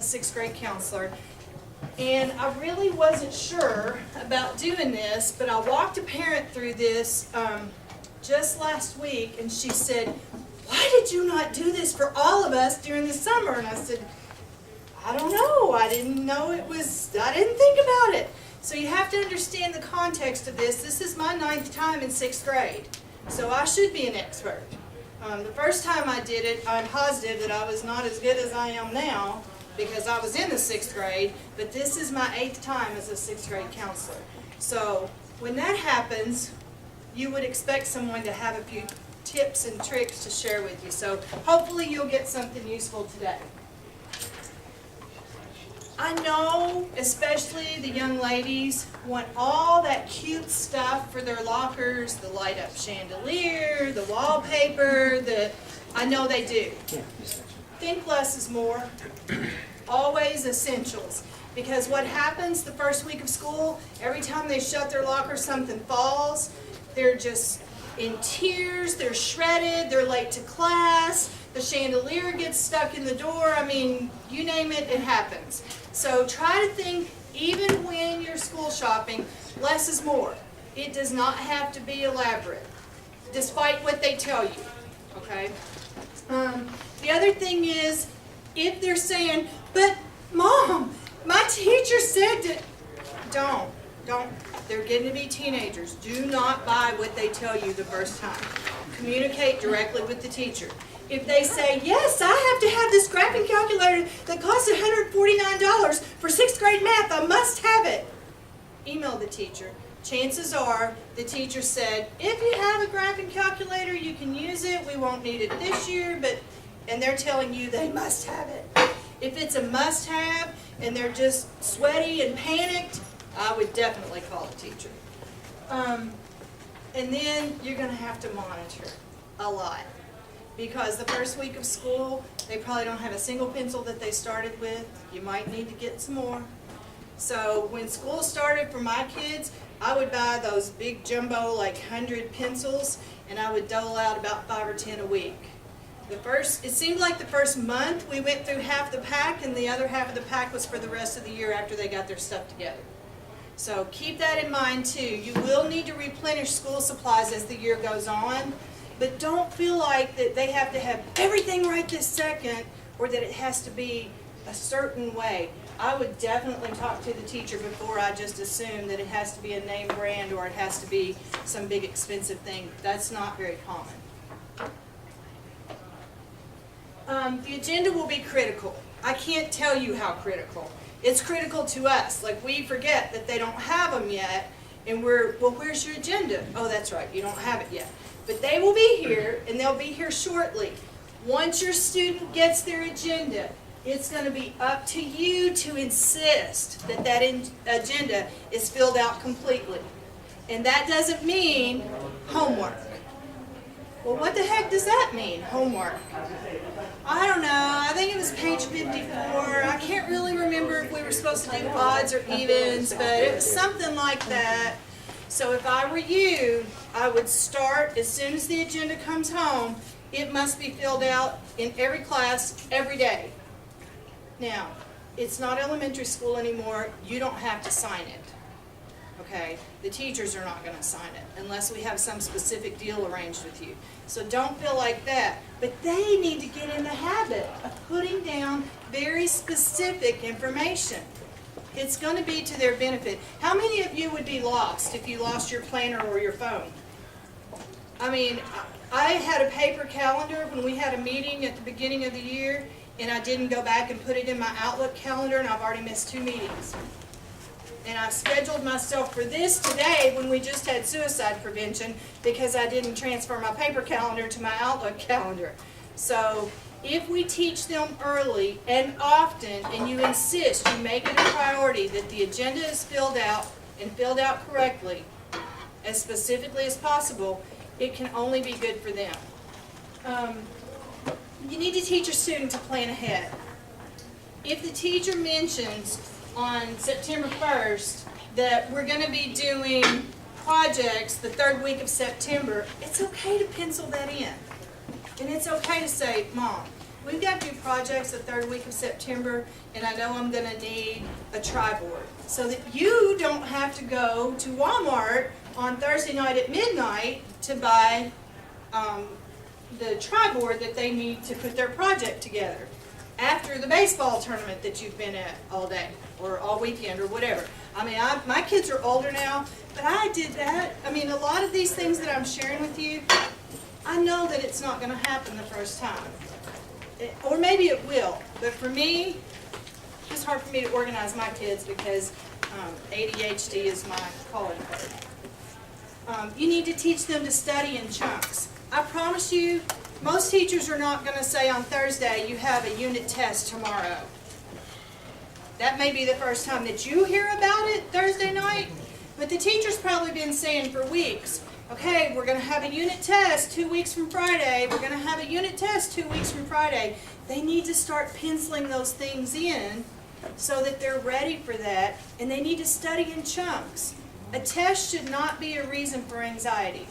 sixth grade counselor, and I really wasn't sure about doing this, but I walked a parent through this just last week, and she said, "Why did you not do this for all of us during the summer?" And I said, "I don't know. I didn't know it was, I didn't think about it." So you have to understand the context of this. This is my 9th time in 6th grade, so I should be an expert. The first time I did it, I'm positive that I was not as good as I am now because I was in the 6th grade, but this is my 8th time as a 6th grade counselor. So when that happens, you would expect someone to have a few tips and tricks to share with you. So hopefully you'll get something useful today. I know, especially the young ladies, want all that cute stuff for their lockers, the light-up chandelier, the wallpaper, I know they do. Think less is more. Always essentials. Because what happens the first week of school, every time they shut their locker, something falls. They're just in tears, they're shredded, they're late to class, the chandelier gets stuck in the door. I mean, you name it, it happens. So try to think, even when you're school shopping, less is more. It does not have to be elaborate, despite what they tell you, okay? The other thing is, if they're saying, "But Mom, my teacher said that," don't. They're getting to be teenagers. Do not buy what they tell you the first time. Communicate directly with the teacher. If they say, "Yes, I have to have this graphing calculator that costs $149 for 6th grade math, I must have it," email the teacher. Chances are the teacher said, "If you have a graphing calculator, you can use it. We won't need it this year," and they're telling you they must have it. If it's a must-have and they're just sweaty and panicked, I would definitely call the teacher. And then you're going to have to monitor a lot. Because the first week of school, they probably don't have a single pencil that they started with. You might need to get some more. So when school started for my kids, I would buy those big jumbo, like 100 pencils, and I would dole out about 5 or 10 a week. It seemed like the first month we went through half the pack, and the other half of the pack was for the rest of the year after they got their stuff together. So keep that in mind too. You will need to replenish school supplies as the year goes on. But don't feel like that they have to have everything right this second or that it has to be a certain way. I would definitely talk to the teacher before I just assume that it has to be a name brand or it has to be some big expensive thing. That's not very common. The agenda will be critical. I can't tell you how critical. It's critical to us. Like, we forget that they don't have them yet, and well, where's your agenda? Oh, that's right, you don't have it yet. But they will be here, and they'll be here shortly. Once your student gets their agenda, it's going to be up to you to insist that that agenda is filled out completely. And that doesn't mean homework. Well, what the heck does that mean, homework? I don't know. I think it was page 54. I can't really remember if we were supposed to do odds or evens, but it was something like that. So if I were you, I would start as soon as the agenda comes home. It must be filled out in every class, every day. Now, it's not elementary school anymore. You don't have to sign it. Okay? The teachers are not going to sign it unless we have some specific deal arranged with you. So don't feel like that. But they need to get in the habit of putting down very specific information. It's going to be to their benefit. How many of you would be lost if you lost your planner or your phone? I mean, I had a paper calendar when we had a meeting at the beginning of the year, and I didn't go back and put it in my Outlook calendar, and I've already missed 2 meetings. And I've scheduled myself for this today when we just had suicide prevention because I didn't transfer my paper calendar to my Outlook calendar. So if we teach them early and often, and you insist, you make it a priority that the agenda is filled out and filled out correctly, as specifically as possible, it can only be good for them. You need to teach your student to plan ahead. If the teacher mentions on September 1st that we're going to be doing projects the 3rd week of September, it's okay to pencil that in. And it's okay to say, Mom, we've got to do projects the third week of September, and I know I'm gonna need a tri-board. So that you don't have to go to Walmart on Thursday night at midnight to buy the tri-board that they need to put their project together after the baseball tournament that you've been at all day or all weekend or whatever. I mean, my kids are older now, but I did that. I mean, a lot of these things that I'm sharing with you, I know that it's not going to happen the first time. Or maybe it will, but for me, it's hard for me to organize my kids because ADHD is my calling card. You need to teach them to study in chunks. I promise you, most teachers are not going to say on Thursday, you have a unit test tomorrow. That may be the first time that you hear about it Thursday night, but the teacher's probably been saying for weeks, okay, we're going to have a unit test 2 weeks from Friday. We're going to have a unit test 2 weeks from Friday. They need to start penciling those things in so that they're ready for that, and they need to study in chunks. A test should not be a reason for anxiety,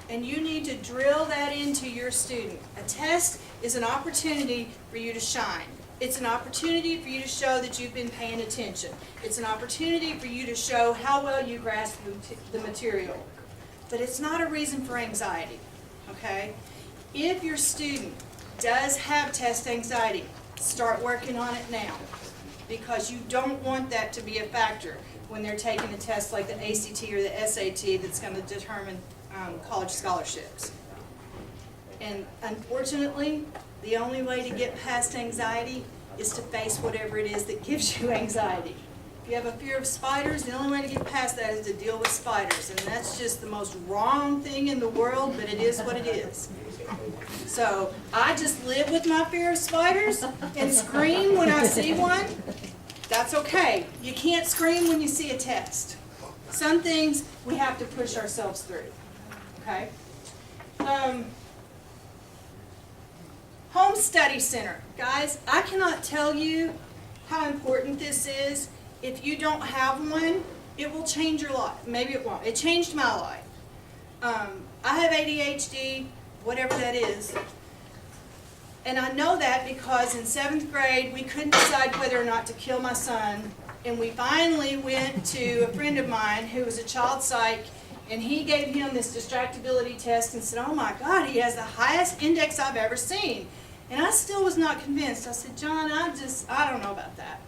and you need to drill that into your student. A test is an opportunity for you to shine. It's an opportunity for you to show that you've been paying attention. It's an opportunity for you to show how well you grasp the material. But it's not a reason for anxiety, okay? If your student does have test anxiety, start working on it now, because you don't want that to be a factor when they're taking a test like the ACT or the SAT that's going to determine college scholarships. And unfortunately, the only way to get past anxiety is to face whatever it is that gives you anxiety. If you have a fear of spiders, the only way to get past that is to deal with spiders. And that's just the most wrong thing in the world, but it is what it is. So I just live with my fear of spiders and scream when I see one. That's okay. You can't scream when you see a test. Some things we have to push ourselves through. Okay? Home Study Center. Guys, I cannot tell you how important this is. If you don't have one, it will change your life. Maybe it won't. It changed my life. I have ADHD, whatever that is. And I know that because in 7th grade, we couldn't decide whether or not to kill my son. And we finally went to a friend of mine who was a child psych, and he gave him this distractibility test and said, oh my God, he has the highest index I've ever seen. And I still was not convinced. I said, John, I don't know about that.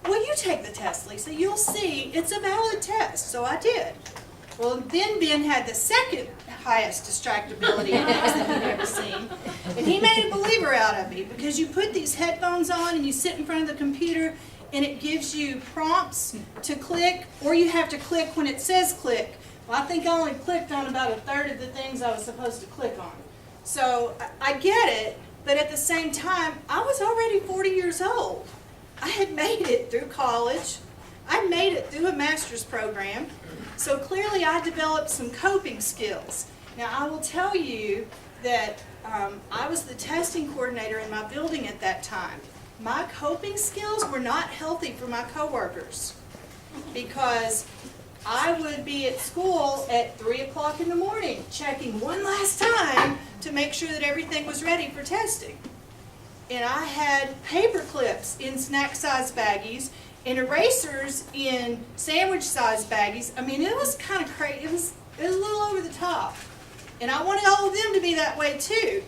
Well, you take the test, Lisa. You'll see it's a valid test. So I did. Well, then Ben had the second highest distractibility index that he'd ever seen. And he made a believer out of me because you put these headphones on and you sit in front of the computer and it gives you prompts to click, or you have to click when it says click. Well, I think I only clicked on about 1/3 of the things I was supposed to click on. So I get it, but at the same time, I was already 40 years old. I had made it through college. I made it through a master's program. So clearly I developed some coping skills. Now I will tell you that I was the testing coordinator in my building at that time. My coping skills were not healthy for my coworkers because I would be at school at 3 o'clock in the morning checking one last time to make sure that everything was ready for testing. And I had paper clips in snack-sized baggies and erasers in sandwich-sized baggies. I mean, it was kind of crazy. It was a little over the top. And I wanted all of them to be that way too.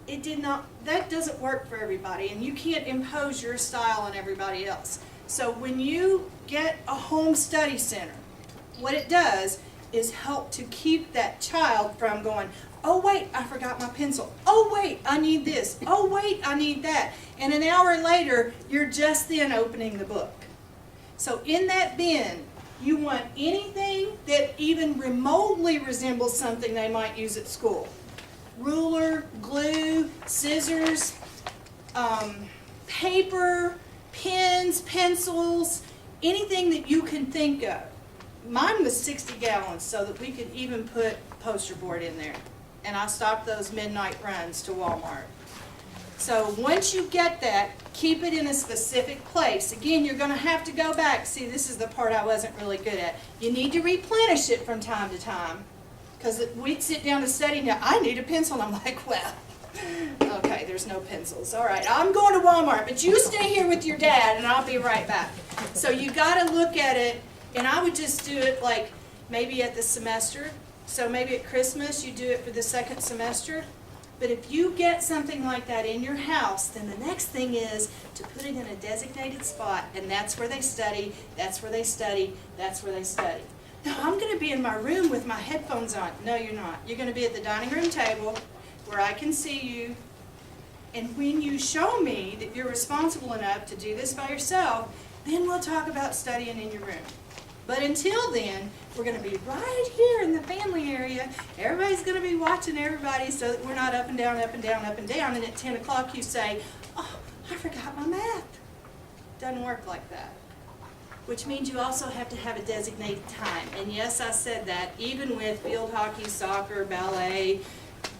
It did not, that doesn't work for everybody, and you can't impose your style on everybody else. So when you get a home study center, what it does is help to keep that child from going, oh wait, I forgot my pencil. Oh wait, I need this. Oh wait, I need that. And an hour later, you're just then opening the book. So in that bin, you want anything that even remotely resembles something they might use at school. Ruler, glue, scissors, paper, pens, pencils, anything that you can think of. Mine was 60 gallons so that we could even put poster board in there. And I stopped those midnight runs to Walmart. So once you get that, keep it in a specific place. Again, you're going to have to go back. See, this is the part I wasn't really good at. You need to replenish it from time to time. Because we'd sit down to study, now I need a pencil, and I'm like, well, Okay, there's no pencils. All right, I'm going to Walmart, but you stay here with your dad, and I'll be right back. So you got to look at it, and I would just do it like maybe at the semester. So maybe at Christmas you do it for the second semester. But if you get something like that in your house, then the next thing is to put it in a designated spot, and that's where they study, that's where they study, that's where they study. No, I'm going to be in my room with my headphones on. No, you're not. You're going to be at the dining room table where I can see you, and when you show me that you're responsible enough to do this by yourself, then we'll talk about studying in your room. But until then, we're going to be right here in the family area. Everybody's going to be watching everybody so that we're not up and down, up and down, up and down. And at 10 o'clock you say, oh, I forgot my math. Doesn't work like that. Which means you also have to have a designated time. And yes, I said that, even with field hockey, soccer, ballet,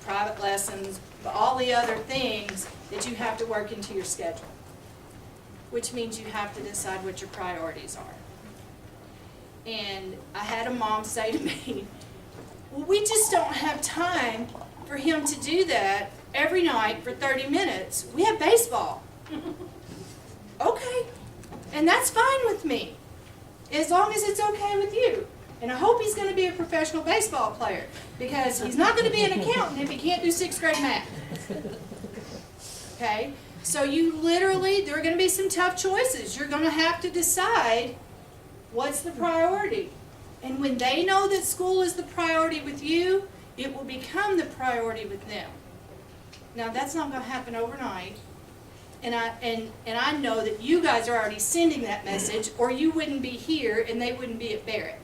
private lessons, all the other things that you have to work into your schedule. Which means you have to decide what your priorities are. And I had a mom say to me, well, we just don't have time for him to do that every night for 30 minutes. We have baseball. Okay. And that's fine with me, as long as it's okay with you. And I hope he's going to be a professional baseball player, because he's not going to be an accountant if he can't do 6th grade math. Okay? So you literally, there are going to be some tough choices. You're going to have to decide what's the priority. And when they know that school is the priority with you, it will become the priority with them. Now that's not going to happen overnight. And I know that you guys are already sending that message, or you wouldn't be here and they wouldn't be at Barrett.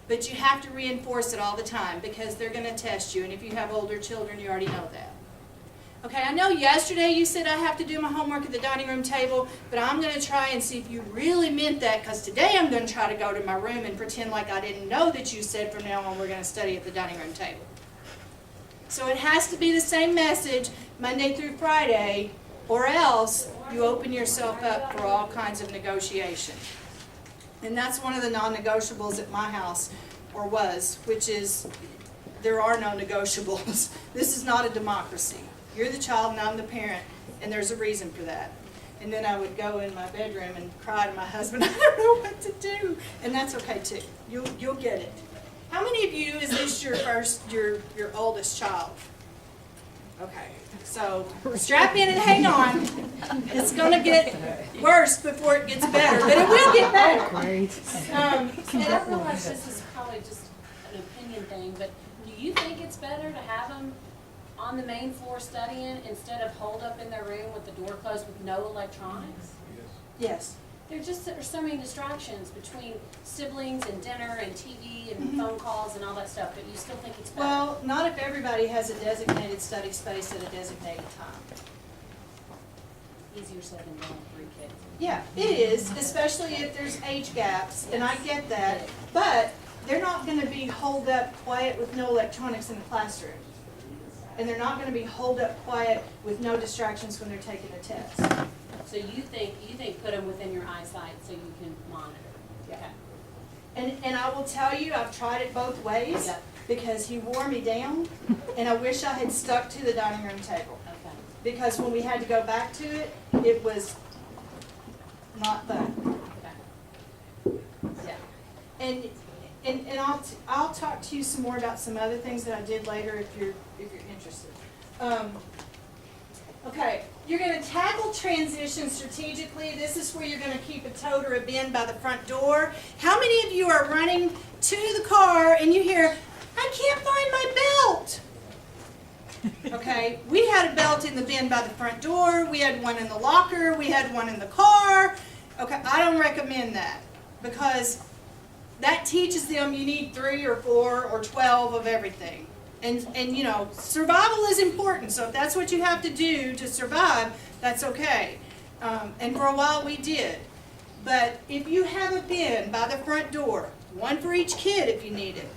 But you have to reinforce it all the time, because they're going to test you. And if you have older children, you already know that. Okay, I know yesterday you said I have to do my homework at the dining room table, but I'm going to try and see if you really meant that, because today I'm going to try to go to my room and pretend like I didn't know that you said from now on we're going to study at the dining room table. So it has to be the same message Monday through Friday, or else you open yourself up for all kinds of negotiation. And that's one of the non-negotiables at my house, or was, which is there are no negotiables. This is not a democracy. You're the child and I'm the parent, and there's a reason for that. And then I would go in my bedroom and cry to my husband, I don't know what to do. And that's okay too. You'll get it. How many of you, is this your oldest child? Okay, so strap in and hang on. It's going to get worse before it gets better, but it will get better. And I realize this is probably just an opinion thing, but do you think it's better to have them on the main floor studying instead of holed up in their room with the door closed with no electronics? Yes. There's so many distractions between siblings and dinner and TV and phone calls and all that stuff, but you still think it's better? Well, not if everybody has a designated study space at a designated time. Easier said than done with 3 kids. Yeah, it is, especially if there's age gaps, and I get that, but they're not going to be holed up quiet with no electronics in the classroom. And they're not going to be holed up quiet with no distractions when they're taking a test. So you think put them within your eyesight so you can monitor? Yeah. Okay. And I will tell you, I've tried it both ways, Yep. because he wore me down, and I wish I had stuck to the dining room table. Okay. Because when we had to go back to it, it was not fun. Okay. Yeah. And I'll talk to you some more about some other things that I did later if you're interested. Okay, you're going to tackle transition strategically. This is where you're going to keep a tote or a bin by the front door. How many of you are running to the car and you hear, I can't find my belt? Okay, we had a belt in the bin by the front door. We had one in the locker. We had one in the car. Okay, I don't recommend that, because that teaches them you need 3 or 4 or 12 of everything. And you know, survival is important, so if that's what you have to do to survive, that's okay. And for a while we did. But if you have a bin by the front door, one for each kid if you need it,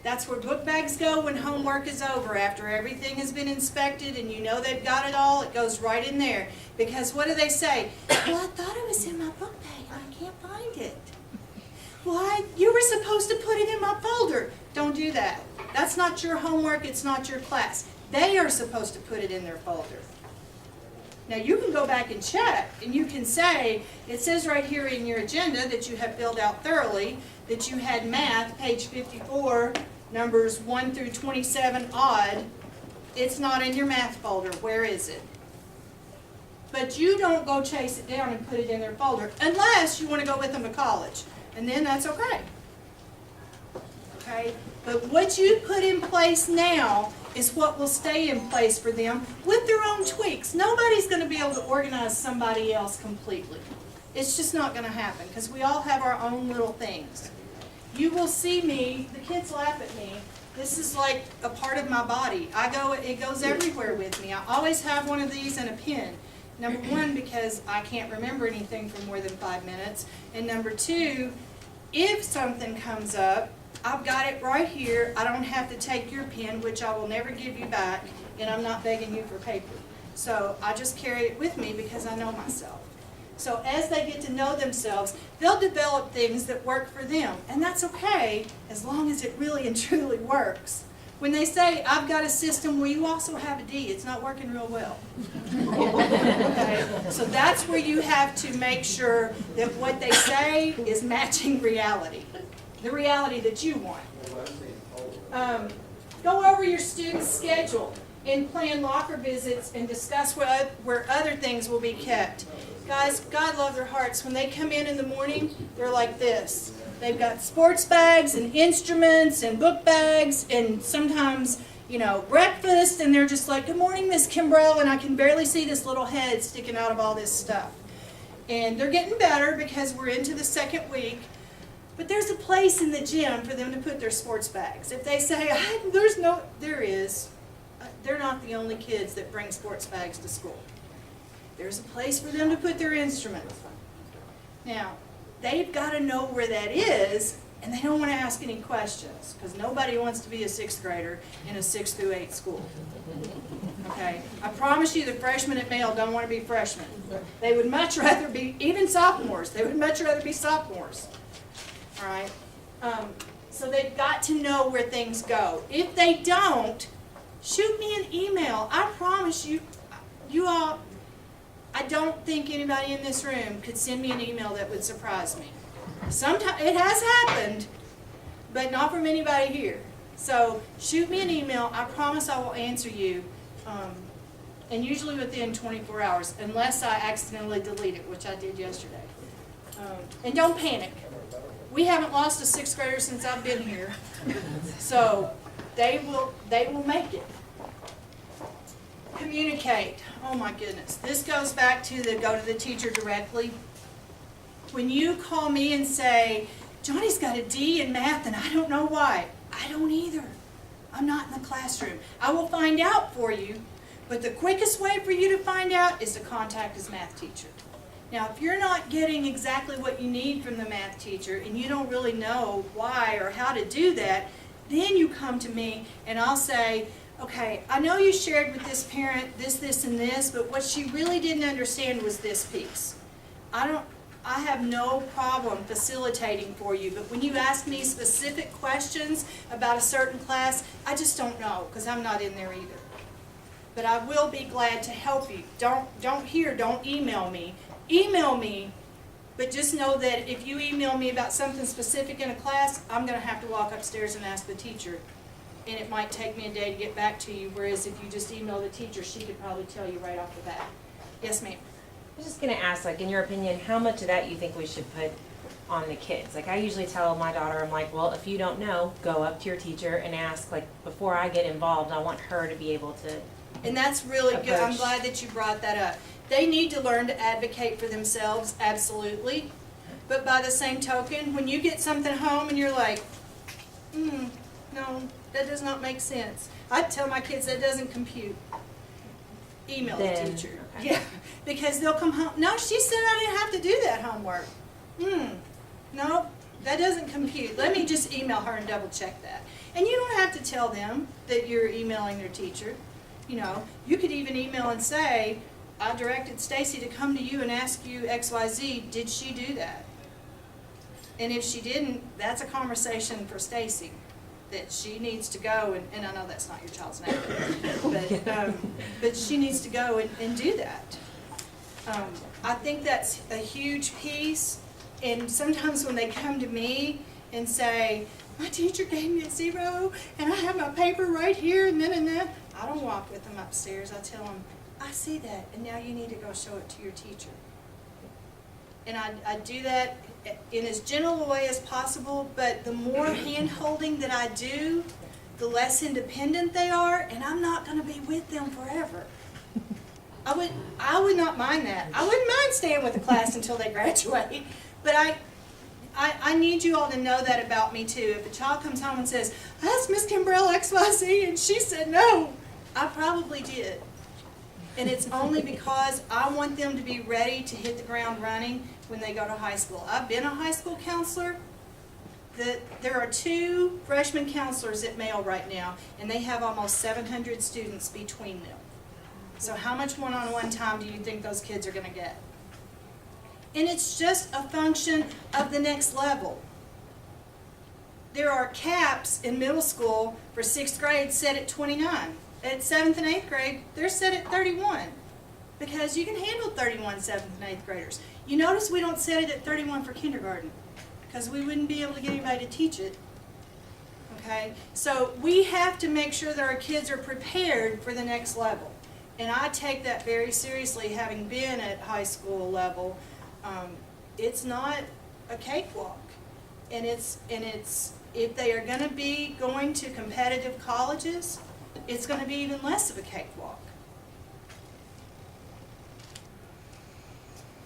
that's where book bags go when homework is over, after everything has been inspected and you know they've got it all, it goes right in there. Because what do they say? Well, I thought it was in my book bag and I can't find it. Why? You were supposed to put it in my folder. Don't do that. That's not your homework, it's not your class. They are supposed to put it in their folder. Now you can go back and check, and you can say, it says right here in your agenda that you have filled out thoroughly, that you had math, page 54, numbers 1 through 27 odd. It's not in your math folder. Where is it? But you don't go chase it down and put it in their folder, unless you want to go with them to college, and then that's okay. Okay? But what you put in place now is what will stay in place for them with their own tweaks. Nobody's going to be able to organize somebody else completely. It's just not going to happen, because we all have our own little things. You will see me, the kids laugh at me, this is like a part of my body. It goes everywhere with me. I always have one of these and a pen. Number one, because I can't remember anything for more than 5 minutes. And number two, if something comes up, I've got it right here. I don't have to take your pen, which I will never give you back, and I'm not begging you for paper. So I just carry it with me because I know myself. So as they get to know themselves, they'll develop things that work for them. And that's okay, as long as it really and truly works. When they say, I've got a system where you also have a D, it's not working real well. Okay? So that's where you have to make sure that what they say is matching reality. The reality that you want. Go over your student's schedule and plan locker visits and discuss where other things will be kept. Guys, God love their hearts. When they come in the morning, they're like this. They've got sports bags and instruments and book bags and sometimes, breakfast, and they're just like, good morning, Miss Kimbrell, and I can barely see this little head sticking out of all this stuff. And they're getting better because we're into the second week. But there's a place in the gym for them to put their sports bags. If they say, there is. They're not the only kids that bring sports bags to school. There's a place for them to put their instruments. Now, they've got to know where that is, and they don't want to ask any questions, because nobody wants to be a 6th grader in a 6 through 8 school. Okay? I promise you the freshmen at Male don't want to be freshmen. They would much rather be, even sophomores, they would much rather be sophomores. All right? So they've got to know where things go. If they don't, shoot me an email. I promise you, you all, I don't think anybody in this room could send me an email that would surprise me. Sometimes it has happened, but not from anybody here. So shoot me an email. I promise I will answer you, and usually within 24 hours, unless I accidentally delete it, which I did yesterday. And don't panic. We haven't lost a 6th grader since I've been here, so they will make it. Communicate. Oh my goodness. This goes back to go to the teacher directly. When you call me and say, Johnny's got a D in math and I don't know why. I don't either. I'm not in the classroom. I will find out for you, but the quickest way for you to find out is to contact his math teacher. Now, if you're not getting exactly what you need from the math teacher and you don't really know why or how to do that, then you come to me and I'll say, okay, I know you shared with this parent this, this, and this, but what she really didn't understand was this piece. I have no problem facilitating for you, but when you ask me specific questions about a certain class, I just don't know, because I'm not in there either. But I will be glad to help you. Don't email me. Email me, but just know that if you email me about something specific in a class, I'm going to have to walk upstairs and ask the teacher. And it might take me a day to get back to you, whereas if you just email the teacher, she could probably tell you right off the bat. Yes, ma'am. I was just going to ask, in your opinion, how much of that you think we should put on the kids? I usually tell my daughter, I'm like, well, if you don't know, go up to your teacher and ask, before I get involved, I want her to be able to. And that's really good. I'm glad that you brought that up. They need to learn to advocate for themselves, absolutely. But by the same token, when you get something home and you're like, no, that does not make sense. I tell my kids that doesn't compute. Email the teacher. Okay. Yeah, because they'll come home. No, she said I didn't have to do that homework. No, that doesn't compute. Let me just email her and double check that. And you don't have to tell them that you're emailing their teacher. You could even email and say, I directed Stacy to come to you and ask you XYZ. Did she do that? And if she didn't, that's a conversation for Stacy that she needs to go, and I know that's not your child's name, but she needs to go and do that. I think that's a huge piece, and sometimes when they come to me and say, my teacher gave me a 0, and I have my paper right here, and then, I don't walk with them upstairs. I tell them, I see that, and now you need to go show it to your teacher. And I do that in as gentle a way as possible, but the more hand-holding that I do, the less independent they are, and I'm not going to be with them forever. I would not mind that. I wouldn't mind staying with the class until they graduate, but I need you all to know that about me too. If a child comes home and says, I asked Miss Kimbrell XYZ and she said no, I probably did. And it's only because I want them to be ready to hit the ground running when they go to high school. I've been a high school counselor. There are 2 freshman counselors at Mail right now, and they have almost 700 students between them. So how much one-on-one time do you think those kids are going to get? And it's just a function of the next level. There are caps in middle school for 6th grade set at 29. At 7th and 8th grade, they're set at 31. Because you can handle 31 7th and 8th graders. You notice we don't set it at 31 for kindergarten, because we wouldn't be able to get anybody to teach it. Okay? So we have to make sure that our kids are prepared for the next level. And I take that very seriously, having been at high school level. It's not a cakewalk. And it's if they are going to be going to competitive colleges, it's going to be even less of a cakewalk.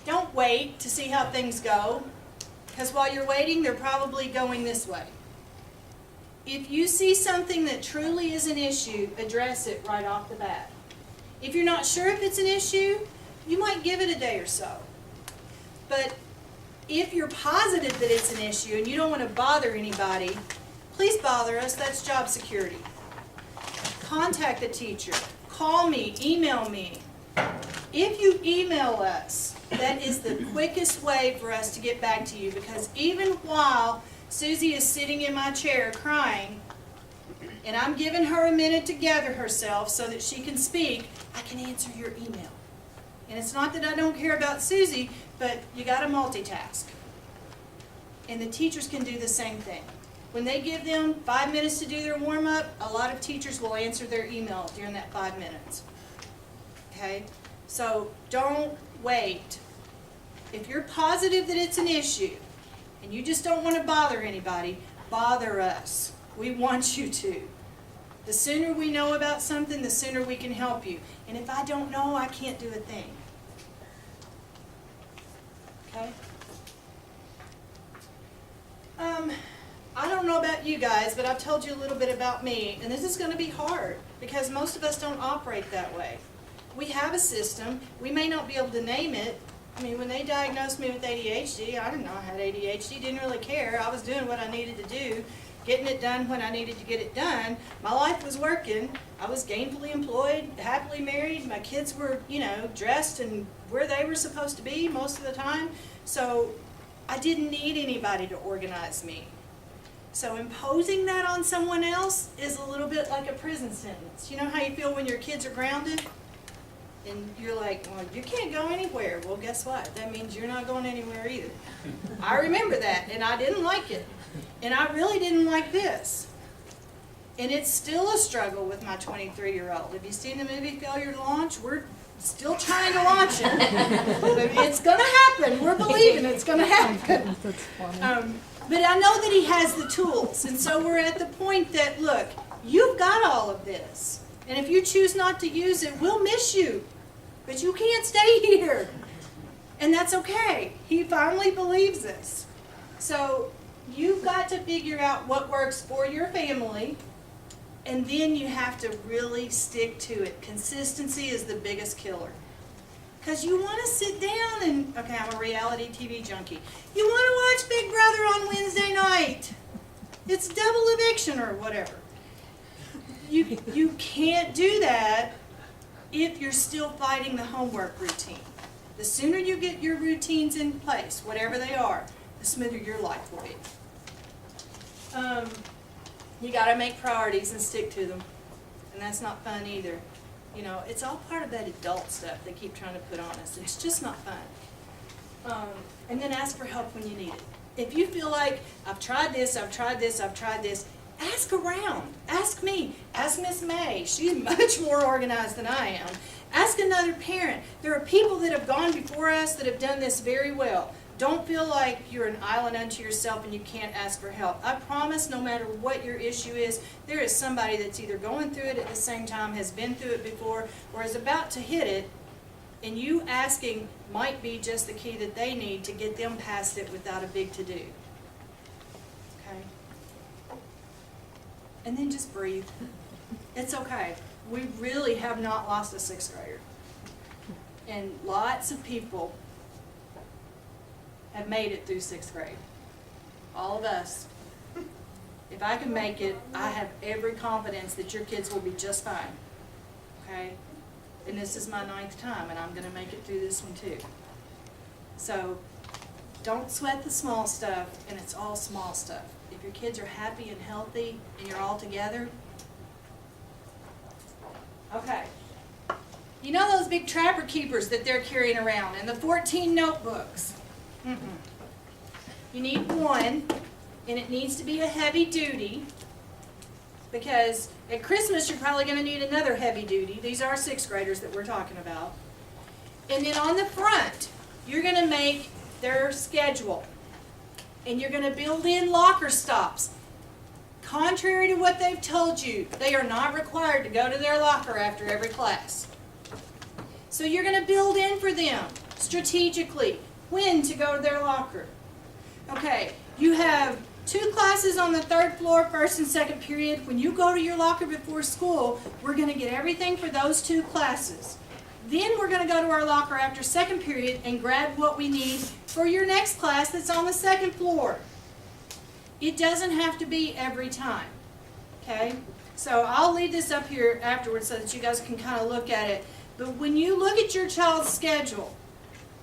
Don't wait to see how things go, because while you're waiting, they're probably going this way. If you see something that truly is an issue, address it right off the bat. If you're not sure if it's an issue, you might give it a day or so. But if you're positive that it's an issue and you don't want to bother anybody, please bother us. That's job security. Contact the teacher. Call me. Email me. If you email us, that is the quickest way for us to get back to you, because even while Susie is sitting in my chair crying, and I'm giving her a minute to gather herself so that she can speak, I can answer your email. And it's not that I don't care about Susie, but you got to multitask. And the teachers can do the same thing. When they give them 5 minutes to do their warm-up, a lot of teachers will answer their email during that 5 minutes. Okay? So don't wait. If you're positive that it's an issue, and you just don't want to bother anybody, bother us. We want you to. The sooner we know about something, the sooner we can help you. And if I don't know, I can't do a thing. Okay? I don't know about you guys, but I've told you a little bit about me, and this is going to be hard because most of us don't operate that way. We have a system. We may not be able to name it. I mean, when they diagnosed me with ADHD, I didn't know I had ADHD, didn't really care. I was doing what I needed to do, getting it done when I needed to get it done. My life was working. I was gainfully employed, happily married. My kids were, dressed and where they were supposed to be most of the time. So I didn't need anybody to organize me. So imposing that on someone else is a little bit like a prison sentence. You know how you feel when your kids are grounded? And you're like, well, you can't go anywhere. Well, guess what? That means you're not going anywhere either. I remember that, and I didn't like it. And I really didn't like this. And it's still a struggle with my 23-year-old. Have you seen the movie Failure to Launch? We're still trying to launch it. It's going to happen. We're believing it's going to happen. But I know that he has the tools. And so we're at the point that, look, you've got all of this. And if you choose not to use it, we'll miss you. But you can't stay here. And that's okay. He finally believes this. So you've got to figure out what works for your family, and then you have to really stick to it. Consistency is the biggest killer. Because you want to sit down and, okay, I'm a reality TV junkie. You want to watch Big Brother on Wednesday night. It's double eviction or whatever. You can't do that if you're still fighting the homework routine. The sooner you get your routines in place, whatever they are, the smoother your life will be. You gotta make priorities and stick to them. And that's not fun either. You know, it's all part of that adult stuff they keep trying to put on us. It's just not fun. And then ask for help when you need it. If you feel like, I've tried this, I've tried this, I've tried this, ask around. Ask me. Ask Miss May. She's much more organized than I am. Ask another parent. There are people that have gone before us that have done this very well. Don't feel like you're an island unto yourself and you can't ask for help. I promise, no matter what your issue is, there is somebody that's either going through it at the same time, has been through it before, or is about to hit it, and you asking might be just the key that they need to get them past it without a big to-do. Okay? And then just breathe. It's okay. We really have not lost a sixth grader. And lots of people have made it through sixth grade. All of us. If I can make it, I have every confidence that your kids will be just fine. Okay? And this is my 9th time, and I'm going to make it through this one too. So, don't sweat the small stuff, and it's all small stuff. If your kids are happy and healthy, and you're all together. Okay. You know those big trapper keepers that they're carrying around, and the 14 notebooks? You need one, and it needs to be a heavy duty, because at Christmas you're probably going to need another heavy duty. These are 6th graders that we're talking about. And then on the front, you're going to make their schedule, and you're going to build in locker stops. Contrary to what they've told you, they are not required to go to their locker after every class. So you're going to build in for them strategically when to go to their locker. Okay, you have 2 classes on the 3rd floor, 1st and 2nd period. When you go to your locker before school, we're going to get everything for those 2 classes. Then we're going to go to our locker after 2nd period and grab what we need for your next class that's on the 2nd floor. It doesn't have to be every time. Okay? So I'll leave this up here afterwards so that you guys can kind of look at it. But when you look at your child's schedule,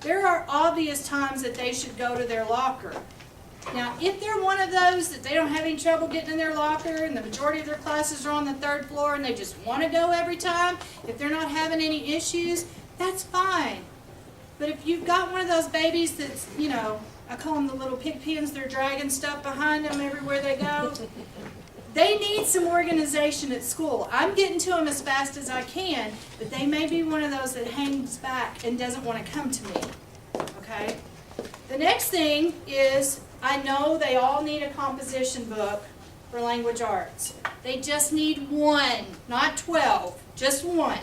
there are obvious times that they should go to their locker. Now, if they're one of those that they don't have any trouble getting in their locker and the majority of their classes are on the 3rd floor and they just want to go every time, if they're not having any issues, that's fine. But if you've got one of those babies that's, you know, I call them the little pig pens, they're dragging stuff behind them everywhere they go, they need some organization at school. I'm getting to them as fast as I can, but they may be one of those that hangs back and doesn't want to come to me. Okay? The next thing is, I know they all need a composition book for language arts. They just need 1, not 12, just 1.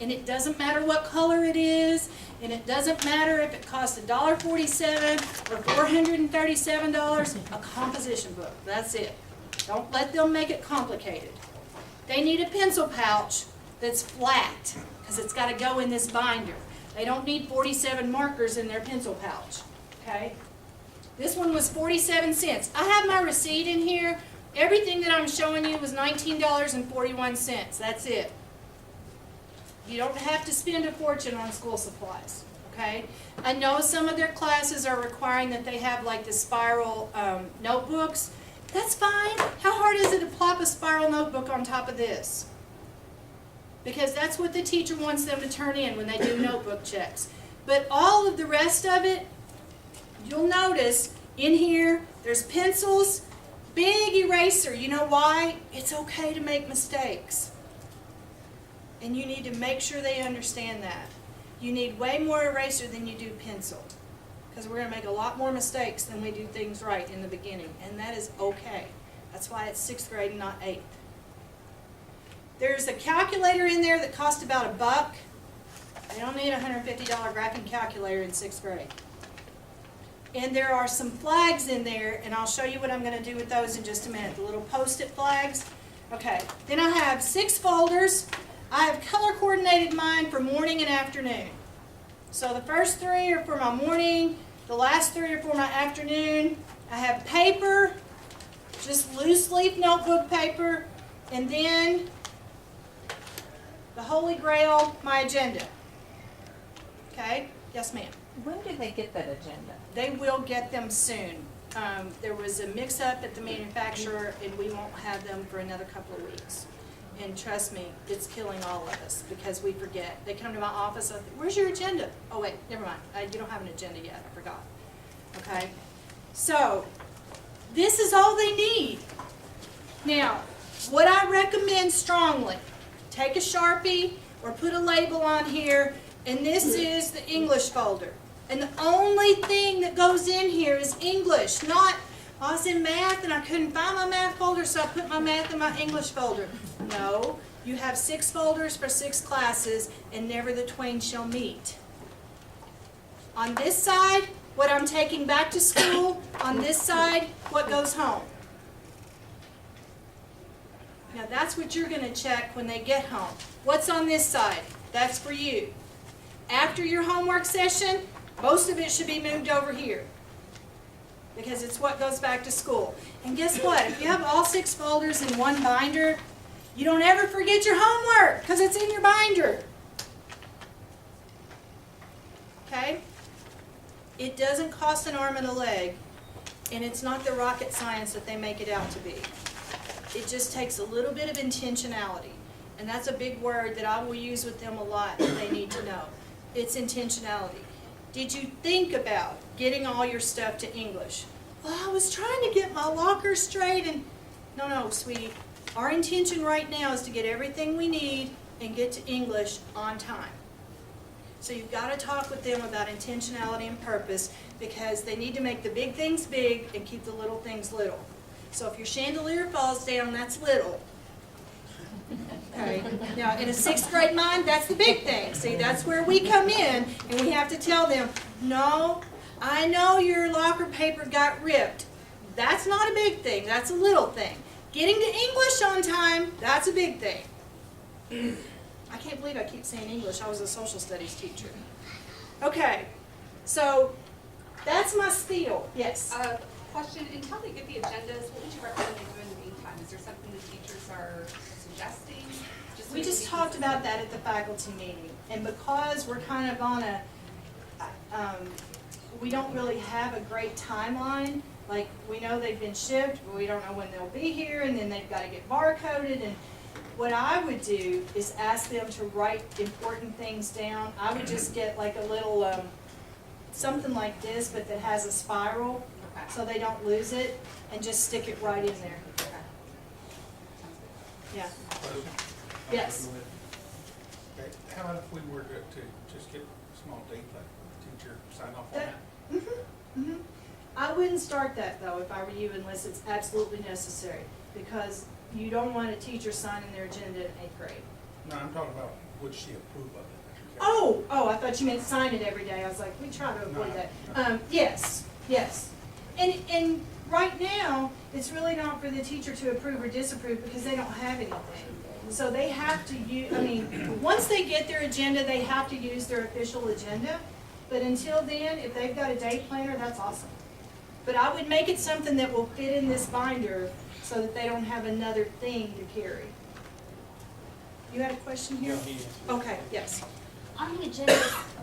And it doesn't matter what color it is, and it doesn't matter if it costs $1.47 or $437, a composition book. That's it. Don't let them make it complicated. They need a pencil pouch that's flat, because it's got to go in this binder. They don't need 47 markers in their pencil pouch. Okay? This one was 47 cents. I have my receipt in here. Everything that I'm showing you was $19.41. That's it. You don't have to spend a fortune on school supplies. Okay? I know some of their classes are requiring that they have like the spiral notebooks. That's fine. How hard is it to plop a spiral notebook on top of this? Because that's what the teacher wants them to turn in when they do notebook checks. But all of the rest of it, you'll notice in here, there's pencils, big eraser. You know why? It's okay to make mistakes. And you need to make sure they understand that. You need way more eraser than you do pencil. Because we're going to make a lot more mistakes than we do things right in the beginning. And that is okay. That's why it's 6th grade and not 8th. There's a calculator in there that costs about $1. They don't need a $150 graphing calculator in 6th grade. And there are some flags in there, and I'll show you what I'm going to do with those in just a minute. The little post-it flags. Okay. Then I have 6 folders. I have color-coordinated mine for morning and afternoon. So the first 3 are for my morning. The last 3 are for my afternoon. I have paper, just loose leaf notebook paper, and then the Holy Grail, my agenda. Okay? Yes, ma'am. When do they get that agenda? They will get them soon. there was a mix-up at the manufacturer, and we won't have them for another couple of weeks. And trust me, it's killing all of us, because we forget. They come to my office, I think, where's your agenda? Oh wait, never mind, you don't have an agenda yet, I forgot. Okay, so, this is all they need. Now, what I recommend strongly, take a Sharpie or put a label on here, and this is the English folder. And the only thing that goes in here is English, not, I was in math and I couldn't find my math folder, so I put my math in my English folder. No, you have 6 folders for 6 classes, and never the twain shall meet. On this side, what I'm taking back to school. On this side, what goes home. Now that's what you're going to check when they get home. What's on this side? That's for you. After your homework session, most of it should be moved over here, because it's what goes back to school. And guess what? If you have all 6 folders in one binder, you don't ever forget your homework, because it's in your binder. Okay? It doesn't cost an arm and a leg, and it's not the rocket science that they make it out to be. It just takes a little bit of intentionality, and that's a big word that I will use with them a lot that they need to know. It's intentionality. Did you think about getting all your stuff to English? Well, I was trying to get my locker straight, and no, sweetie. Our intention right now is to get everything we need and get to English on time. So you've got to talk with them about intentionality and purpose, because they need to make the big things big and keep the little things little. So if your chandelier falls down, that's little. Okay. Now, in a 6th grade mind, that's the big thing. See, that's where we come in, and we have to tell them, no, I know your locker paper got ripped. That's not a big thing. That's a little thing. Getting to English on time, that's a big thing. I can't believe I keep saying English. I was a social studies teacher. Okay, so that's my spiel. Yes? Question, until they get the agendas, what would you recommend they do in the meantime? Is there something the teachers are suggesting? We just talked about that at the faculty meeting, and because we're kind of on a, we don't really have a great timeline. Like, we know they've been shipped, but we don't know when they'll be here, and then they've got to get barcoded. And what I would do is ask them to write important things down. I would just get like a little, something like this, but that has a spiral, so they don't lose it, and just stick it right in there. Yeah. Yes. Okay, how about if we were to just get a small date, like the teacher sign off on that? I wouldn't start that though if I were you, unless it's absolutely necessary, because you don't want a teacher signing their agenda in 8th grade. No, I'm talking about, would she approve of it? Oh, I thought you meant sign it every day. I was like, we try to avoid that. Yes. And right now, it's really not for the teacher to approve or disapprove, because they don't have anything. So they have to use, once they get their agenda, they have to use their official agenda. But until then, if they've got a day planner, that's awesome. But I would make it something that will fit in this binder so that they don't have another thing to carry. You had a question here? Okay, yes. On the agenda,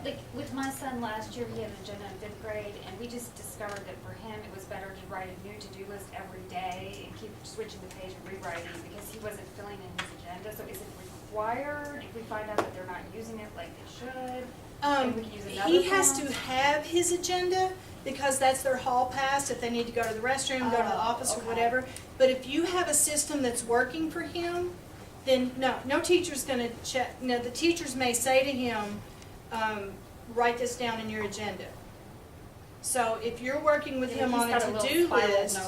like with my son last year, he had an agenda in 5th grade, and we just discovered that for him, it was better to write a new to-do list every day and keep switching the page and rewriting, because he wasn't filling in his agenda. So is it required if we find out that they're not using it like they should? We can use another He has form? to have his agenda, because that's their hall pass if they need to go to the restroom, go to the office, or okay. whatever. But if you have a system that's working for him, then no teacher's going to check. No, the teachers may say to him, write this down in your agenda. So if you're working with him on a to-do list,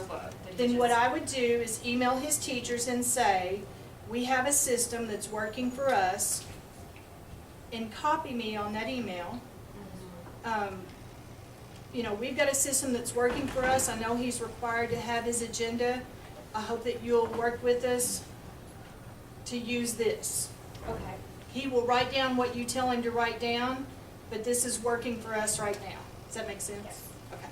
then what I would do is email his teachers and say, we have a system that's working for us, and copy me on that email. We've got a system that's working for us. I know he's required to have his agenda. I hope that you'll work with us to use this. Okay. He will write down what you tell him to write down, but this is working for us right now. Does that make sense? Yes. Okay.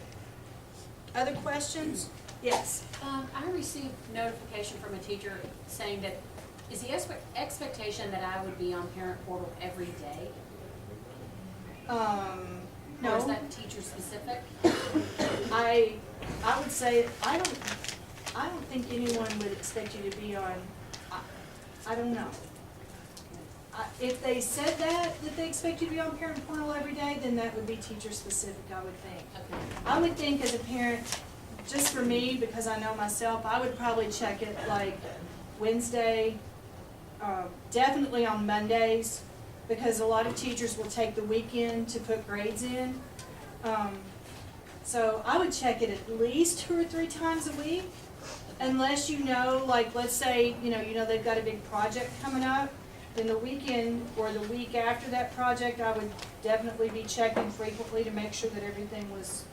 Other questions? Yes. I received notification from a teacher saying that, is the expectation that I would be on parent portal every day? Or is No. that teacher specific? I I would say, I don't think anyone would expect you to be on, I don't know. If they said that they expect you to be on parent portal every day, then that would be teacher specific, I would think. Okay. I would think as a parent, just for me, because I know myself, I would probably check it like Wednesday, definitely on Mondays, because a lot of teachers will take the weekend to put grades in. So I would check it at least 2 or 3 times a week, unless you know, like, let's say, you know they've got a big project coming up, then the weekend or the week after that project, I would definitely be checking frequently to make sure that everything was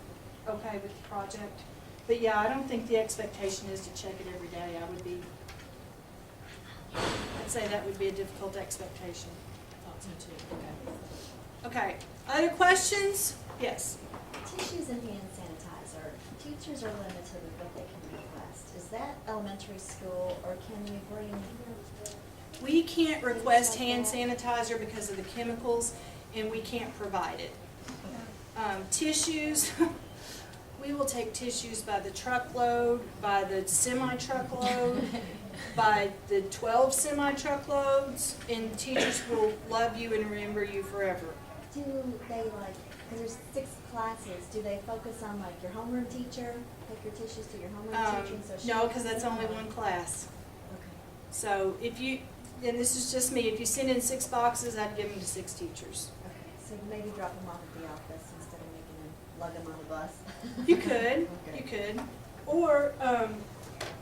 okay with the project. But yeah, I don't think the expectation is to check it every day. I'd say that would be a difficult expectation. Thought so too, okay. Okay, other questions? Yes. Tissues and hand sanitizer, teachers are limited with what they can request. Is that elementary school, or can you bring? We can't request hand sanitizer because of the chemicals, and we can't provide it. Tissues, we will take tissues by the truckload, by the semi-truckload, by the 12 semi-truckloads, and teachers will love you and remember you forever. Do they like, because there's 6 classes, do they focus on like your homeroom teacher, take your tissues to your homeroom teacher? So she No, has because that's them, only or- one class. Okay. So if you, and this is just me, if you send in 6 boxes, I'd give them to 6 teachers. Okay, so maybe drop them off at the office instead of making them lug them on the bus? You could, Okay. you could. Or,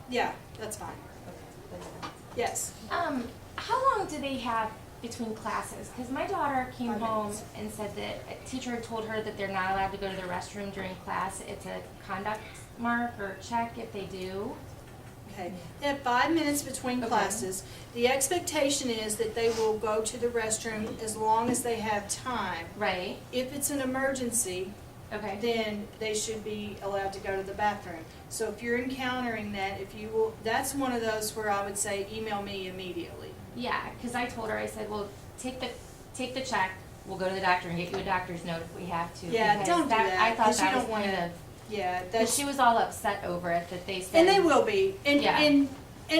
yeah, that's fine. Okay, thanks. Yes. How long do they have between classes? Because my daughter came 5 home minutes. and said that a teacher had told her that they're not allowed to go to the restroom during class. It's a conduct mark or check if they do. Okay. They have 5 minutes between Okay. classes. The expectation is that they will go to the restroom as long as they have time. Right. If it's an emergency, Okay. then they should be allowed to go to the bathroom. So if you're encountering that, if you will, that's one of those where I would say email me immediately. Yeah, because I told her, I said, well, take the check. We'll go to the doctor and get you a doctor's note if we have to. Yeah, because don't do that, I thought 'cause you that was don't wanna- kind of, Yeah, because that's. she was all upset over it that they said. And they will be. And, Yeah. and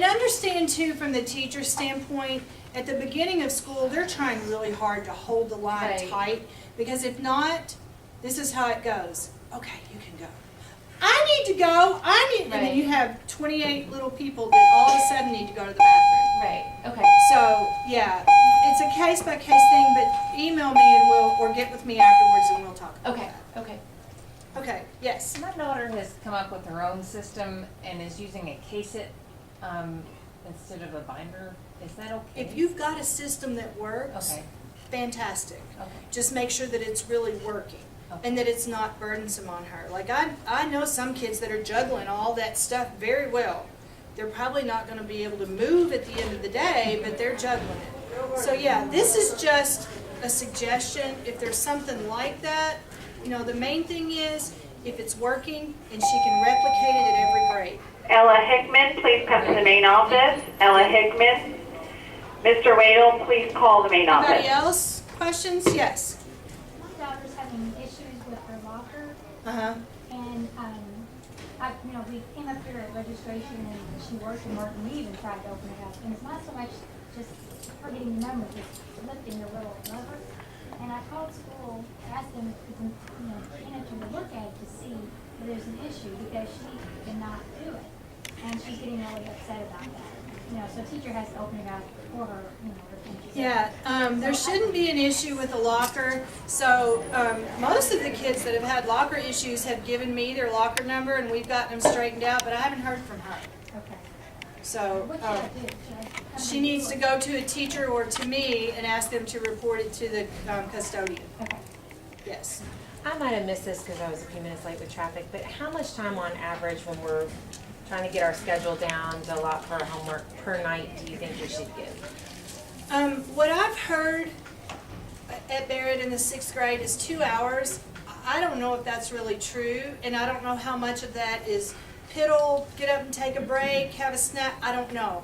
understand too, from the teacher standpoint, at the beginning of school, they're trying really hard to hold the line Right. tight, because if not, this is how it goes. Okay, you can go. I need to go, and then you Right. have 28 little people that all of a sudden need to go to the bathroom. Right, okay. So, yeah, it's a case by case thing, but email me and or get with me afterwards and we'll talk about Okay, that. okay. Okay, yes. My daughter has come up with her own system and is using a case-it instead of a binder. Is that okay? If you've got a system that works, Okay, fantastic. okay. Just make sure that it's really working and that it's not burdensome on her. Like I know some kids that are juggling all that stuff very well. They're probably not gonna be able to move at the end of the day, but they're juggling it. So yeah, this is just a suggestion. If there's something like that, the main thing is if it's working and she can replicate it at every grade. Ella Hickman, please come to the main office. Ella Hickman. Mr. Wadle, please call the main Anybody office. else? Questions? Yes. My daughter's having issues with her locker, Uh-huh. and, we came up here at registration, and she worked, and we even tried to open it up, and it's not so much just her getting the number, just lifting the little lever. And I called school, asked them, to look at it to see if there's an issue, because she cannot do it. And she's getting really upset about that. So teacher has to open it up for her, Yeah, there shouldn't be an issue with the locker. So most of the kids that have had locker issues have given me their locker number and we've gotten them straightened out, but I haven't heard from her. Okay. So What should I do? Should I come she and needs do to it? go to a teacher or to me and ask them to report it to the custodian. Okay. Yes. I might have missed this because I was a few minutes late with traffic, but how much time on average when we're trying to get our schedule down to allot for our homework per night do you think we should give? What I've heard at Barrett in the 6th grade is 2 hours. I don't know if that's really true, and I don't know how much of that is piddle, get up and take a break, have a snack, I don't know.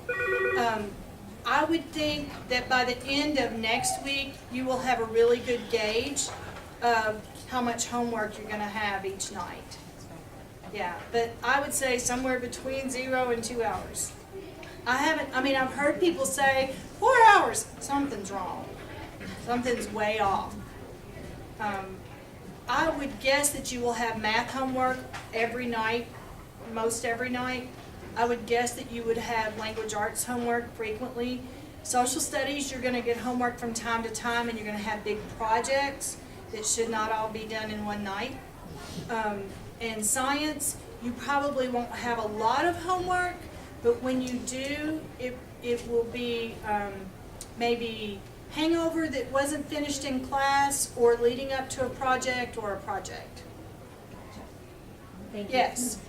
I would think that by the end of next week, you will have a really good gauge of how much homework you're going to have each night. Yeah, but I would say somewhere between 0 and 2 hours. I've heard people say 4 hours, something's wrong. Something's way off. I would guess that you will have math homework every night, most every night. I would guess that you would have language arts homework frequently. Social studies, you're gonna get homework from time to time, and you're gonna have big projects that should not all be done in one night. And science, you probably won't have a lot of homework, but when you do, it will be maybe hangover that wasn't finished in class, or leading up to a project or a project. Thank you. Yes.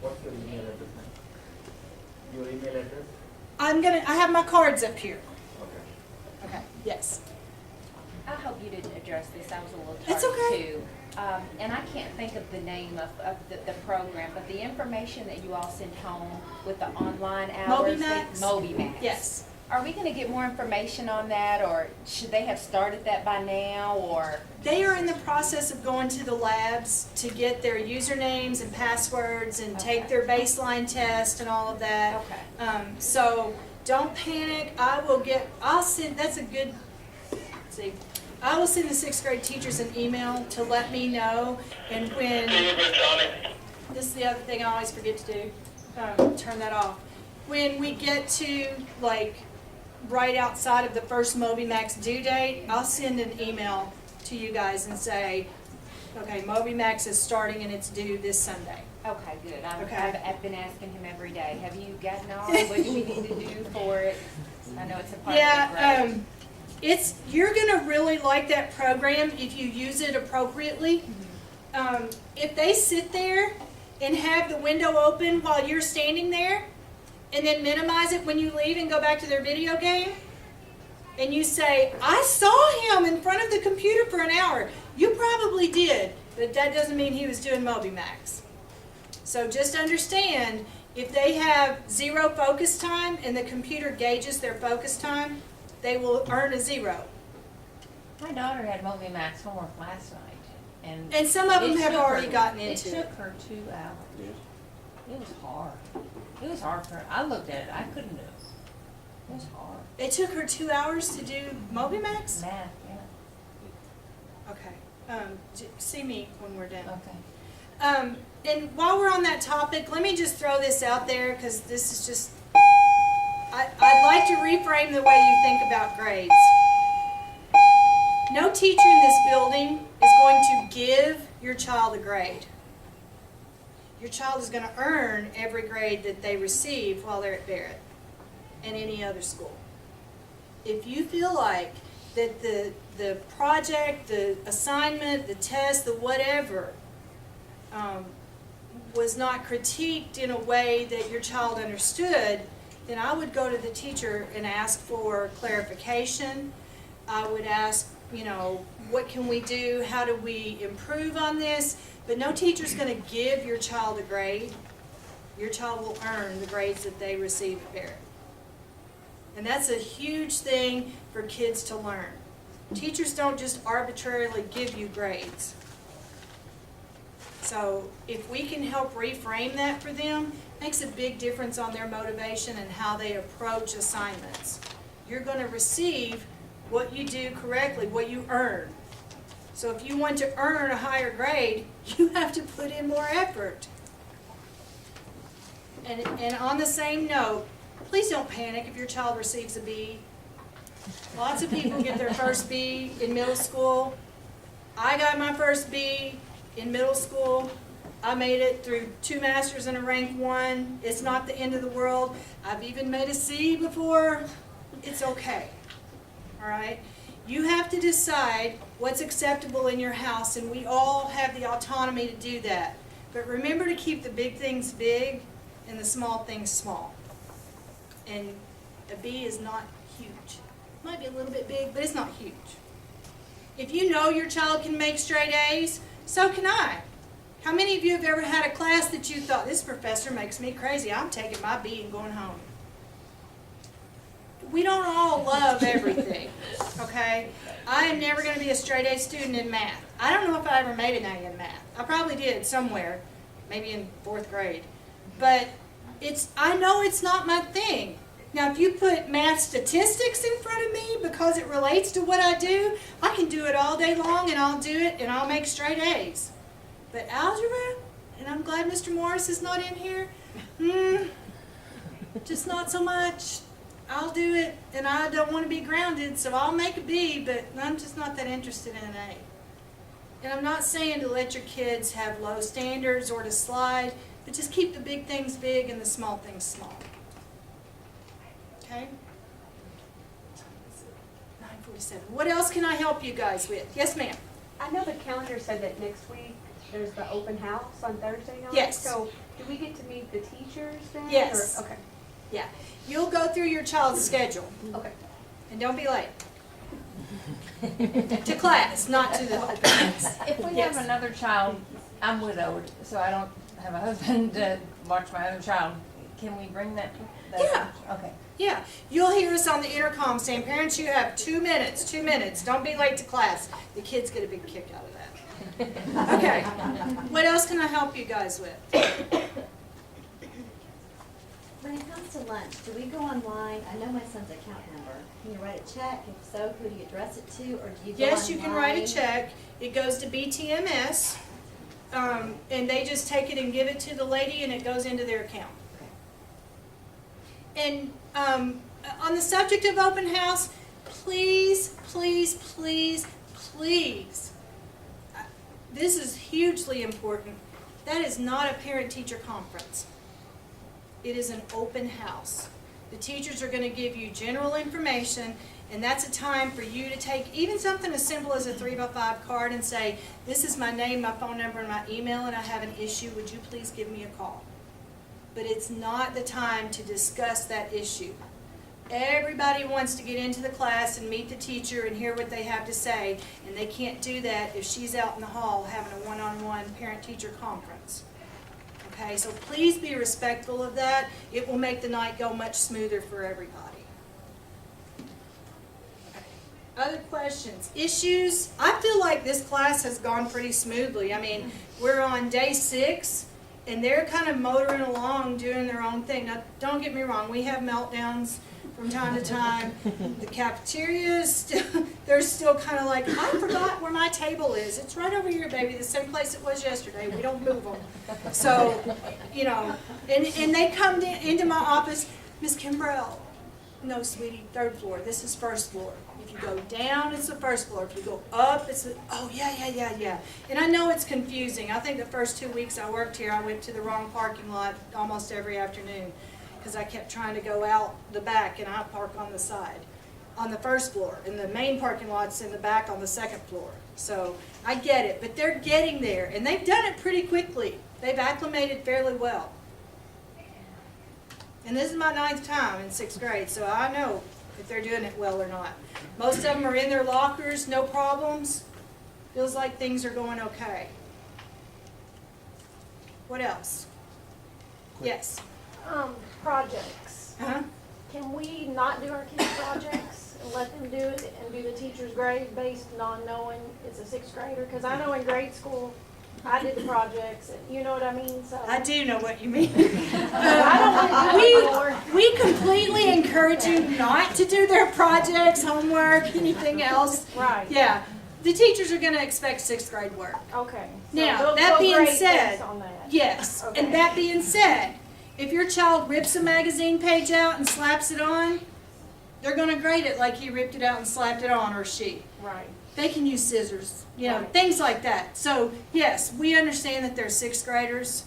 What's your email address, ma'am? Your email address? I have my cards up here. Okay. Okay, yes. I hope you didn't address this, I was a little It's tardy okay. too. And I can't think of the name of the program, but the information that you all send home with the online hours. MobiMax? MobiMax. Yes. Are we gonna get more information on that, or should they have started that by now, or? They are in the process of going to the labs to get their usernames and passwords and take Okay. their baseline test and all of that. Okay. So don't panic. I'll send the 6th grade teachers an email to let me know, and when, this is the other thing I always forget to do, turn that off. When we get to right outside of the first MobiMax due date, I'll send an email to you guys and say, okay, MobiMax is starting and it's due this Sunday. Okay, good. Okay. I've been asking him every day, have you gotten all, what do we need to do for it? I know it's a part of the grade. You're gonna really like that program if you use it appropriately. If they sit there and have the window open while you're standing there, and then minimize it when you leave and go back to their video game, and you say, I saw him in front of the computer for an hour. You probably did, but that doesn't mean he was doing MobiMax. So just understand, if they have 0 focus time and the computer gauges their focus time, they will earn a 0. My daughter had MobiMax homework last night, And some of them it have took already her- gotten into It it. took her 2 hours. It was hard. It was hard for her. I looked at it, I couldn't do it. It was hard. It took her 2 hours to do MobiMax? Math, yeah. Okay. See me when we're done. Okay. And while we're on that topic, let me just throw this out there, because this is just, I'd like to reframe the way you think about grades. No teacher in this building is going to give your child a grade. Your child is going to earn every grade that they receive while they're at Barrett and any other school. If you feel like that the project, the assignment, the test, the whatever, was not critiqued in a way that your child understood, then I would go to the teacher and ask for clarification. I would ask, what can we do? How do we improve on this? But no teacher's going to give your child a grade. Your child will earn the grades that they receive at Barrett. And that's a huge thing for kids to learn. Teachers don't just arbitrarily give you grades. So if we can help reframe that for them, it makes a big difference on their motivation and how they approach assignments. You're going to receive what you do correctly, what you earn. So if you want to earn a higher grade, you have to put in more effort. And on the same note, please don't panic if your child receives a B. Lots of people get their first B in middle school. I got my first B in middle school. I made it through 2 masters and a rank 1. It's not the end of the world. I've even made a C before. It's okay. All right? You have to decide what's acceptable in your house, and we all have the autonomy to do that. But remember to keep the big things big and the small things small. And a B is not huge. It might be a little bit big, but it's not huge. If you know your child can make straight A's, so can I. How many of you have ever had a class that you thought, this professor makes me crazy, I'm taking my B and going home? We don't all love everything, okay? I am never going to be a straight A student in math. I don't know if I ever made an A in math. I probably did somewhere, maybe in 4th grade. But I know it's not my thing. Now, if you put math statistics in front of me because it relates to what I do, I can do it all day long, and I'll do it, and I'll make straight A's. But algebra, and I'm glad Mr. Morris is not in here, just not so much. I'll do it, and I don't want to be grounded, so I'll make a B, but I'm just not that interested in an A. And I'm not saying to let your kids have low standards or to slide, but just keep the big things big and the small things small. Okay? 9:47. What else can I help you guys with? Yes, ma'am. I know the calendar said that next week there's the open house on Thursday night. Yes. So do we get to meet the teachers then? Yes. Or, okay. Yeah. You'll go through your child's schedule. Okay. And don't be late. To class, not to the open house. If we Yes. have another child, I'm widowed, so I don't have a husband to watch my other child. Can we bring that? Yeah. Okay. Yeah, you'll hear us on the intercom saying, parents, you have 2 minutes, 2 minutes. Don't be late to class. The kids get a big kick out of that. Okay, what else can I help you guys with? When it comes to lunch, do we go online? I know my son's account number. Can you write a check? If so, who do you address it to, or do you go online? Yes, you can write a check. It goes to BTMS, and they just take it and give it to the lady, and it goes into their account. And on the subject of open house, please, please, please, please, this is hugely important. That is not a parent-teacher conference. It is an open house. The teachers are going to give you general information, and that's a time for you to take even something as simple as a 3x5 card and say, this is my name, my phone number, and my email, and I have an issue. Would you please give me a call? But it's not the time to discuss that issue. Everybody wants to get into the class and meet the teacher and hear what they have to say, and they can't do that if she's out in the hall having a one-on-one parent-teacher conference. Okay, so please be respectful of that. It will make the night go much smoother for everybody. Other questions? Issues? I feel like this class has gone pretty smoothly. I mean, we're on day 6. And they're kind of motoring along, doing their own thing. Now, don't get me wrong, we have meltdowns from time to time. The cafeteria is still, they're still kind of like, I forgot where my table is. It's right over here, baby, the same place it was yesterday. We don't move them. So, you know, and they come into my office, Miss Kimbrell. No, sweetie, 3rd floor. This is 1st floor. If you go down, it's the 1st floor. If you go up, it's the, oh, yeah. And I know it's confusing. I think the first 2 weeks I worked here, I went to the wrong parking lot almost every afternoon because I kept trying to go out the back, and I park on the side, on the 1st floor. And the main parking lot's in the back on the 2nd floor. So I get it, but they're getting there, and they've done it pretty quickly. They've acclimated fairly well. And this is my 9th time in 6th grade, so I know if they're doing it well or not. Most of them are in their lockers, no problems. Feels like things are going okay. What else? Yes? Projects. Uh-huh. Can we not do our kids' projects and let them do it and do the teacher's grade based on knowing it's a 6th grader? Because I know in grade school, I did the projects, and you know what I mean? So I do know what you mean. I don't want to do it anymore. We completely encourage you not to do their projects, homework, anything else. Right. Yeah. The teachers are going to expect 6th grade work. Okay. So Now, that being grade said, based on that. yes, Okay. and that being said, if your child rips a magazine page out and slaps it on, they're going to grade it like he ripped it out and slapped it on, or she. Right. They can use scissors, you know, Right. things like that. So, yes, we understand that they're 6th graders.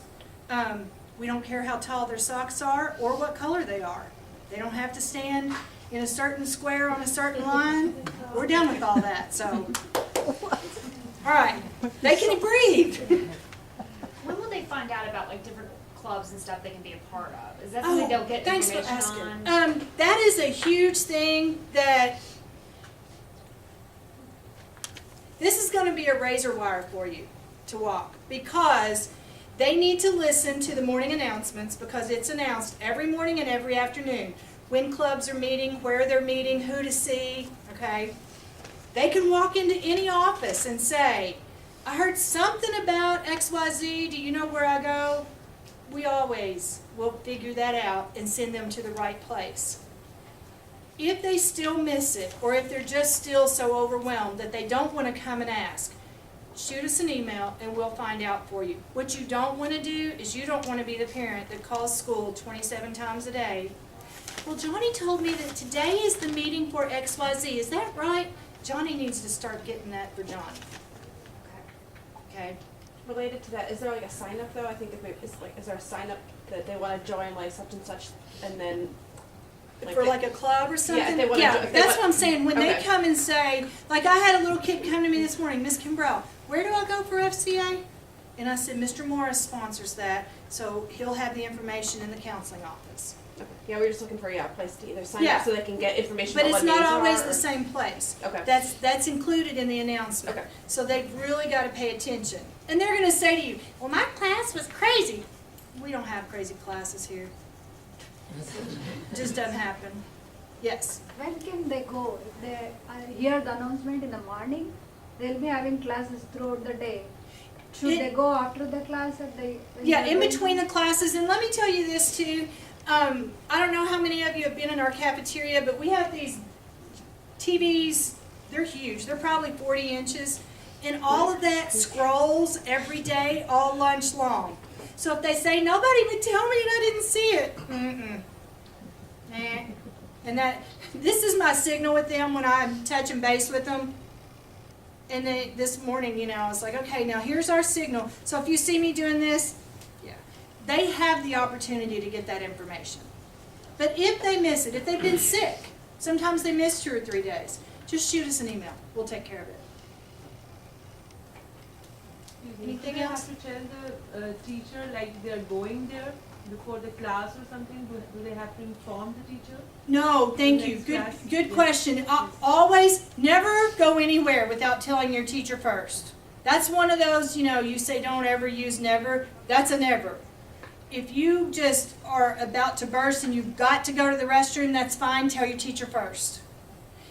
We don't care how tall their socks are or what color they are. They don't have to stand in a certain square on a certain line. We're done with all that, so. All right, they can breathe. When will they find out about like different clubs and stuff they can be a part of? Is that Oh, something they'll get thanks for information asking. on? That is a huge thing that this is going to be a razor wire for you to walk, because they need to listen to the morning announcements, because it's announced every morning and every afternoon when clubs are meeting, where they're meeting, who to see, okay? They can walk into any office and say, I heard something about XYZ, do you know where I go? We always will figure that out and send them to the right place. If they still miss it, or if they're just still so overwhelmed that they don't want to come and ask, shoot us an email and we'll find out for you. What you don't want to do is you don't want to be the parent that calls school 27 times a day. Well, Johnny told me that today is the meeting for XYZ. Is that right? Johnny needs to start getting that for Johnny. Okay? Related to that, is there like a sign up though? I think is there a sign up that they want to join like such and such, and then For like a club or something? Yeah, if they wanna Yeah, if they that's want- what I'm saying. When they Okay. come and say, like I had a little kid come to me this morning, Miss Kimbrell, where do I go for FCA? And I said, Mr. Morris sponsors that, so he'll have the information in the counseling office. Okay. Yeah, we're just looking for a place to either sign Yeah. up so they can get information But about it's what not names always are, the or- same place. Okay. That's included in the announcement. Okay. So they've really got to pay attention. And they're going to say to you, well, my class was crazy. We don't have crazy classes here. Just doesn't happen. Yes. When can they go? If they hear the announcement in the morning, they'll be having classes throughout the day. Should they go after the class or they? Yeah, in between the classes. And let me tell you this too. I don't know how many of you have been in our cafeteria, but we have these TVs. They're huge. They're probably 40 inches. And all of that scrolls every day, all lunch long. So if they say, nobody would tell me and I didn't see it. Mm-mm. Eh. And this is my signal with them when I'm touching base with them. And then this morning, I was like, okay, now here's our signal. So if you see me doing this, yeah, they have the opportunity to get that information. But if they miss it, if they've been sick, sometimes they miss 2 or 3 days, just shoot us an email. We'll take care of it. Anything Do they else? have to tell the teacher like they're going there before the class or something? Do they have to inform the teacher? No, thank you. Good question. Always, never go anywhere without telling your teacher first. That's one of those, you say don't ever use never. That's a never. If you just are about to burst and you've got to go to the restroom, that's fine. Tell your teacher first.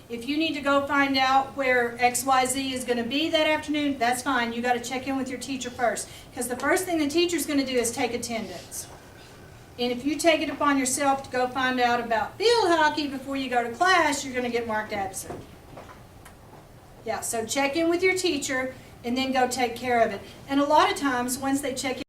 If you need to go find out where XYZ is going to be that afternoon, that's fine. You got to check in with your teacher first. Because the first thing the teacher's going to do is take attendance. And if you take it upon yourself to go find out about field hockey before you go to class, you're going to get marked absent. Yeah, so check in with your teacher and then go take care of it. And a lot of times, once they check in